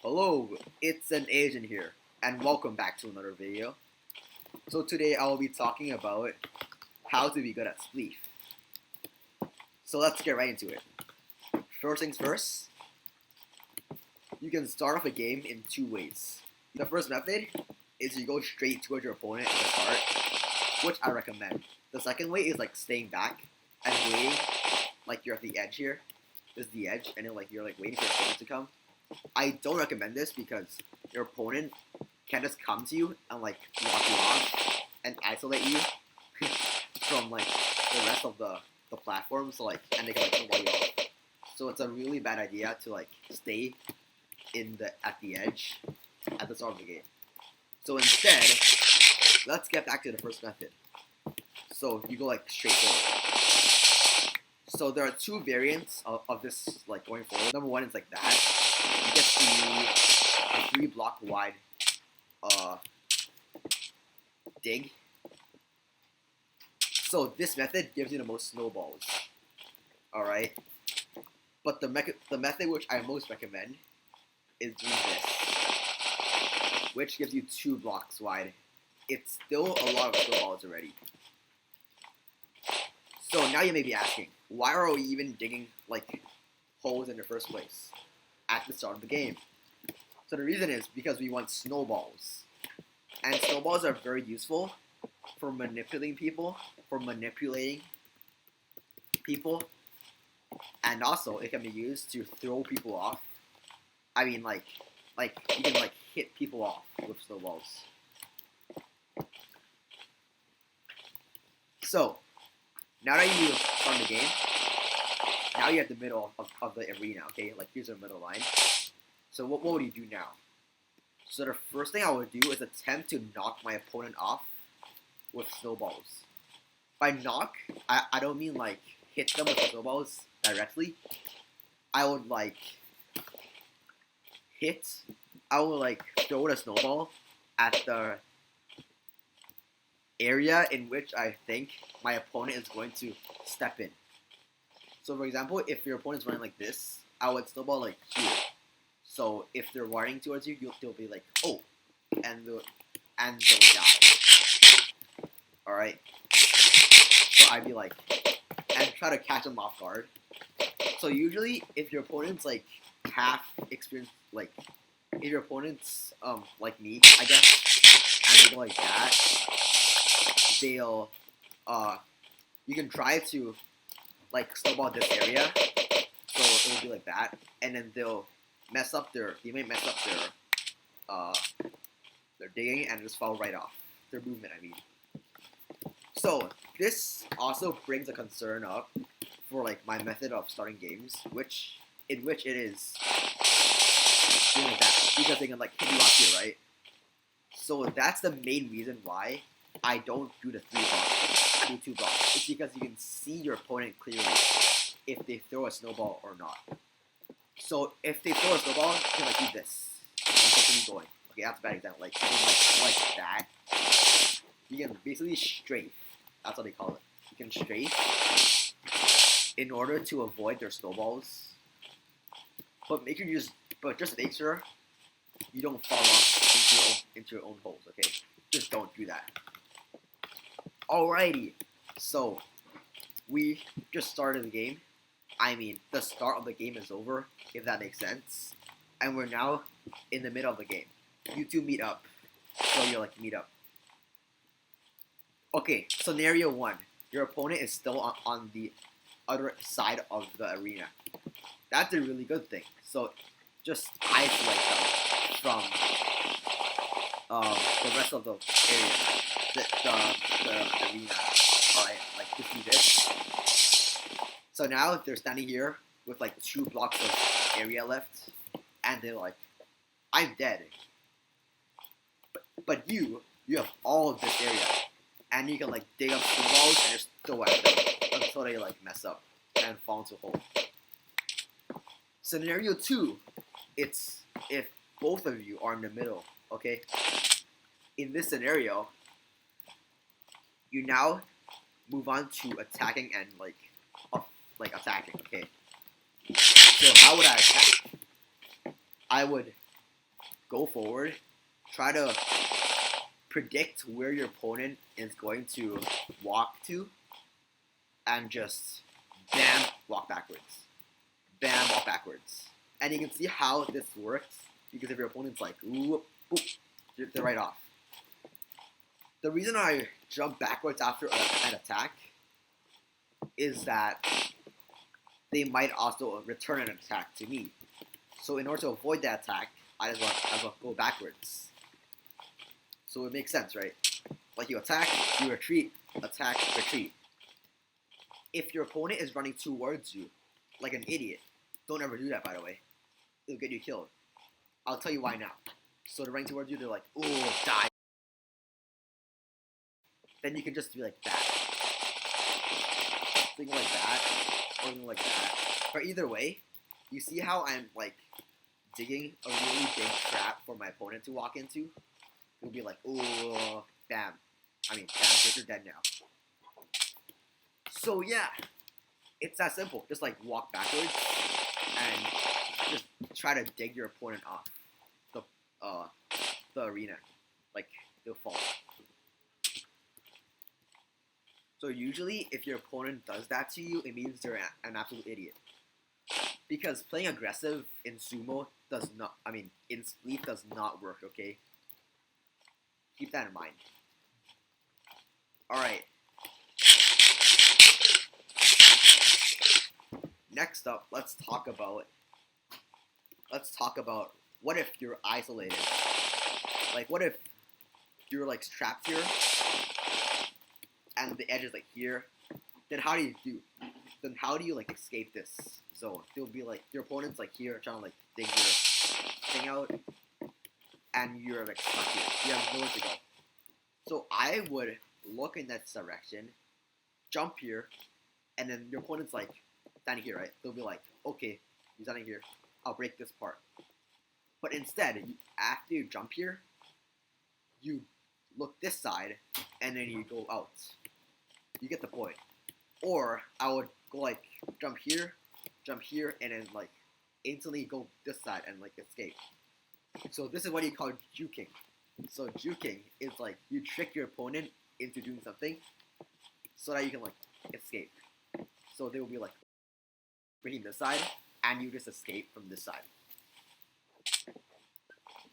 Hello, it's an Asian here, and welcome back to another video. So today I will be talking about how to be good at Spleef. So let's get right into it. First things first, you can start off a game in two ways. The first method is you go straight towards your opponent at the start, which I recommend. The second way is like staying back and waiting, like you're at the edge here. This is the edge, and then like you're like waiting for your opponent to come. I don't recommend this because your opponent can just come to you and like lock you off and isolate you from like the rest of the platform. So like, and they can like snowball you off. So it's a really bad idea to like stay at the edge at the start of the game. So instead, let's get back to the first method. So you go like straight forward. So there are two variants of this like going forward. Number one is like that. You get the 3 block wide dig. So this method gives you the most snowballs. Alright? But the method which I most recommend is doing this, which gives you 2 blocks wide. It's still a lot of snowballs already. So now you may be asking, why are we even digging like holes in the first place at the start of the game? So the reason is because we want snowballs. And snowballs are very useful for manipulating people, and also it can be used to throw people off. I mean like you can like hit people off with snowballs. So now that you start the game, now you're at the middle of the arena, okay? Like here's the middle line. So what would you do now? So the first thing I would do is attempt to knock my opponent off with snowballs. By knock, I don't mean like hit them with the snowballs directly. I would like throw the snowball at the area in which I think my opponent is going to step in. So for example, if your opponent's running like this, I would snowball like here. So if they're running towards you, they'll be like, oh, and they'll die. Alright? So I'd be like, and try to catch them off guard. So usually, if your opponent's like half experienced, like, if your opponent's like me, I guess, and they go like that, they'll, you can try to like snowball this area, so it'll be like that, and then they may mess up their digging and just fall right off their movement. I mean, so this also brings a concern up for like my method of starting games, in which it is doing like that because they can like hit you off here, right? So that's the main reason why I don't do the 3 blocks. I do 2 blocks. It's because you can see your opponent clearly if they throw a snowball or not. So if they throw a snowball, you can like do this and continue going. Okay, that's a bad example. Like you can like that. You can basically strafe. That's what they call it. You can strafe in order to avoid their snowballs. But just make sure you don't fall off into your own holes. Okay, just don't do that. Alrighty, so we just started the game. I mean, the start of the game is over, if that makes sense. And we're now in the middle of the game. You two meet up. So you're like, meet up. Okay, scenario 1. Your opponent is still on the other side of the arena. That's a really good thing. So just isolate them from the rest of the area. The arena. Alright, like just do this. So now they're standing here with like 2 blocks of area left, and they're like, I'm dead. But you have all of this area, and you can like dig up snowballs and just throw at them until they like mess up and fall into a hole. Scenario 2, it's if both of you are in the middle, okay? In this scenario, you now move on to attacking and like attacking, okay? So how would I attack? I would go forward, try to predict where your opponent is going to walk to, and just bam, walk backwards. Bam, walk backwards. And you can see how this works, because if your opponent's like, ooh, boop, they're right off. The reason I jump backwards after an attack is that they might also return an attack to me. So in order to avoid that attack, I just want to go backwards. So it makes sense, right? Like you attack, you retreat, attack, retreat. If your opponent is running towards you, like an idiot, don't ever do that, by the way. It'll get you killed. I'll tell you why now. So they're running towards you, they're like, ooh, die. Then you can just be like that. Something like that, or something like that. But either way, you see how I'm like digging a really big trap for my opponent to walk into? It'll be like, ooh, bam. Bam, you're dead now. So yeah, it's that simple. Just like walk backwards and just try to dig your opponent off the arena. Like they'll fall. So usually, if your opponent does that to you, it means they're an absolute idiot. Because playing aggressive in sumo does not, in Spleef does not work, okay? Keep that in mind. Alright. Next up, let's talk about what if you're isolated? Like, what if you're like trapped here and the edge is like here? Then how do you like escape this zone? It'll be like your opponent's like here trying to like dig your thing out, and you're like stuck here. You have nowhere to go. So I would look in that direction, jump here, and then your opponent's like standing here, right? They'll be like, okay, you're standing here, I'll break this part. But instead, after you jump here, you look this side, and then you go out. You get the point. Or I would go like jump here, and then like instantly go this side and like escape. So this is what you call juking. So juking is like you trick your opponent into doing something so that you can like escape. So they will be like breaking this side, and you just escape from this side.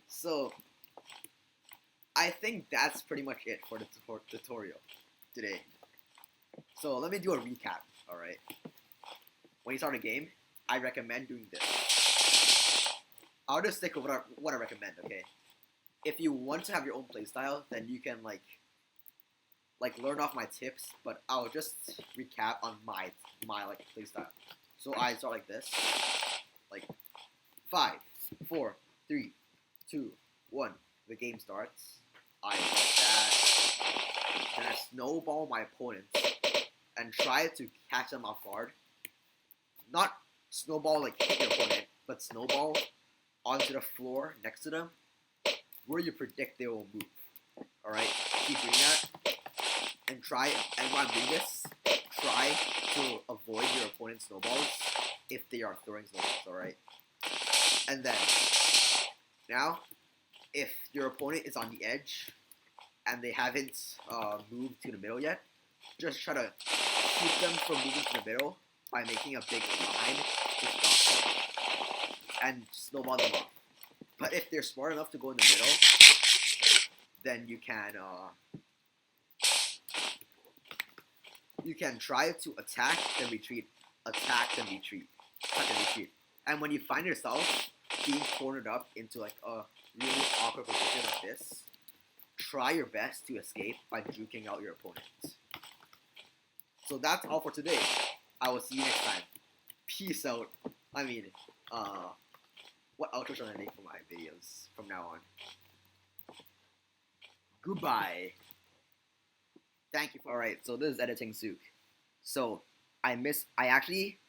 So I think that's pretty much it for the tutorial today. So let me do a recap, alright? When you start a game, I recommend doing this. I'll just stick with what I recommend, okay? If you want to have your own playstyle, then you can like learn off my tips, but I'll just recap on my like playstyle. So I start like this, like 5, 4, 3, 2, 1. The game starts. I like that. Then I snowball my opponents and try to catch them off guard. Not snowball like hit your opponent, but snowball onto the floor next to them where you predict they will move. Alright? Keep doing that. And while I'm doing this, try to avoid your opponent's snowballs if they are throwing snowballs, alright? And then, now, if your opponent is on the edge and they haven't moved to the middle yet, just try to keep them from moving to the middle by making a big line to stop them and snowball them off. But if they're smart enough to go in the middle, then you can try to attack then retreat, attack then retreat, attack then retreat. And when you find yourself being cornered up into like a really awkward position like this, try your best to escape by juking out your opponent. So that's all for today. I will see you next time. Peace out. What outro should I make for my videos from now on? Goodbye. Thank you. Alright, so this is editing Zook. So I actually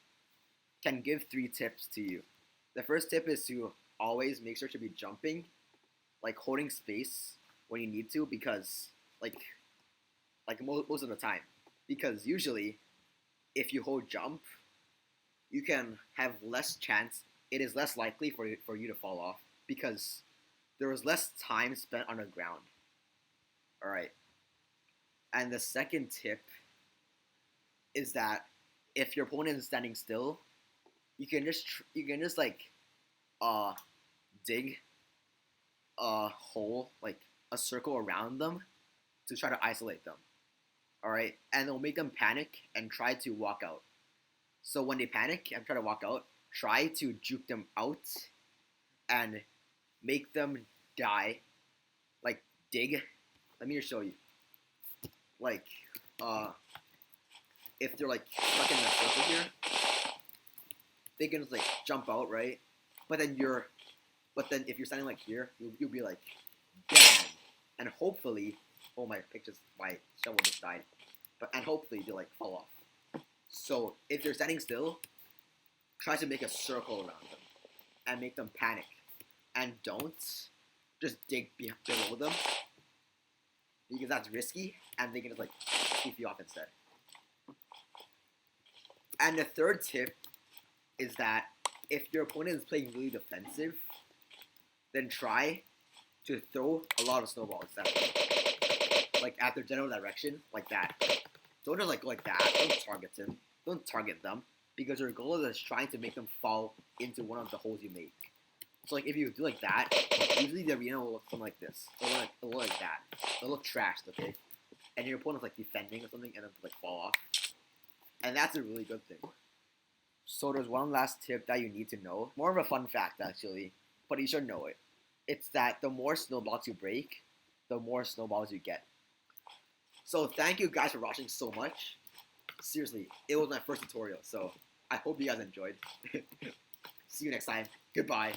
can give 3 tips to you. The first tip is to always make sure to be jumping, like holding space when you need to, because like most of the time. Because usually, if you hold jump, you can have less chance. It is less likely for you to fall off, because there was less time spent on the ground. Alright. And the second tip is that if your opponent is standing still, you can just like dig a hole, like a circle around them to try to isolate them. Alright? And it'll make them panic and try to walk out. So when they panic and try to walk out, try to juke them out and make them die. Like dig. Let me just show you. Like, if they're like stuck in a circle here, they can just like jump out, right? But then if you're standing like here, you'll be like, bam, and hopefully, oh my shovel just died, and hopefully they'll like fall off. So if you're standing still, try to make a circle around them and make them panic, and don't just dig below them because that's risky, and they can just like keep you off instead. And the third tip is that if your opponent is playing really defensive, then try to throw a lot of snowballs at them. Like at their general direction, like that. Don't just like go like that. Don't target them, because your goal is trying to make them fall into one of the holes you make. So like if you do like that, usually the arena will look something like this. It'll look like that. It'll look trashed, okay? And your opponent's like defending or something, and then like fall off. And that's a really good thing. So there's one last tip that you need to know. More of a fun fact actually, but you should know it. It's that the more snowballs you break, the more snowballs you get. So thank you guys for watching so much. Seriously, it was my first tutorial, so I hope you guys enjoyed. See you next time. Goodbye.